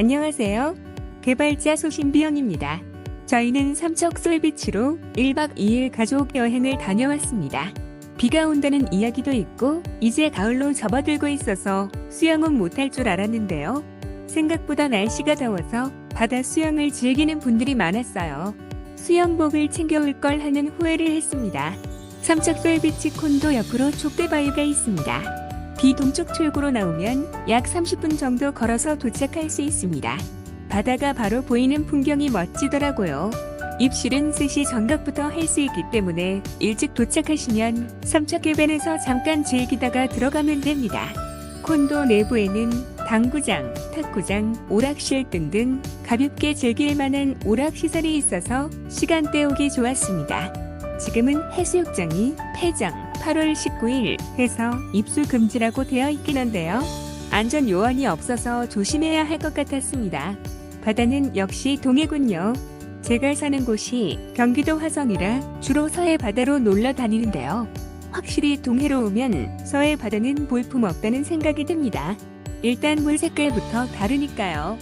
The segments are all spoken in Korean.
안녕하세요. 개발자 소신비영입니다. 저희는 삼척 솔비치로 1박 2일 가족 여행을 다녀왔습니다. 비가 온다는 이야기도 있고 이제 가을로 접어들고 있어서 수영은 못할 줄 알았는데요. 생각보다 날씨가 더워서 바다 수영을 즐기는 분들이 많았어요. 수영복을 챙겨올 걸 하는 후회를 했습니다. 삼척 솔비치 콘도 옆으로 족대바위가 있습니다. 비동쪽 출구로 나오면 약 30분 정도 걸어서 도착할 수 있습니다. 바다가 바로 보이는 풍경이 멋지더라고요. 입실은 3시 전각부터 할 수 있기 때문에 일찍 도착하시면 삼척해변에서 잠깐 즐기다가 들어가면 됩니다. 콘도 내부에는 당구장, 탁구장, 오락실 등등 가볍게 즐길 만한 오락시설이 있어서 시간 때우기 좋았습니다. 지금은 해수욕장이 폐장 8월 19일 해서 입수 금지라고 되어 있긴 한데요. 안전 요원이 없어서 조심해야 할 것 같았습니다. 바다는 역시 동해군요. 제가 사는 곳이 경기도 화성이라 주로 서해 바다로 놀러 다니는데요. 확실히 동해로 오면 서해 바다는 볼품 없다는 생각이 듭니다. 일단 물 색깔부터 다르니까요.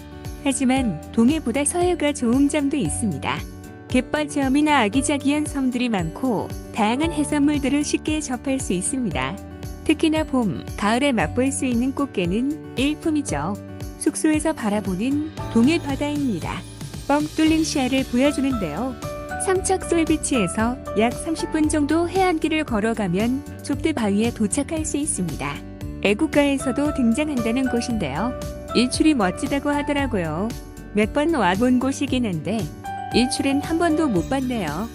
하지만 동해보다 서해가 좋은 점도 있습니다. 갯벌 체험이나 아기자기한 섬들이 많고 다양한 해산물들을 쉽게 접할 수 있습니다. 특히나 봄, 가을에 맛볼 수 있는 꽃게는 일품이죠. 숙소에서 바라보는 동해 바다입니다. 뻥 뚫린 시야를 보여주는데요. 삼척 솔비치에서 약 30분 정도 해안길을 걸어가면 족대바위에 도착할 수 있습니다. 애국가에서도 등장한다는 곳인데요. 일출이 멋지다고 하더라고요. 몇 번 와본 곳이긴 한데 일출은 한 번도 못 봤네요.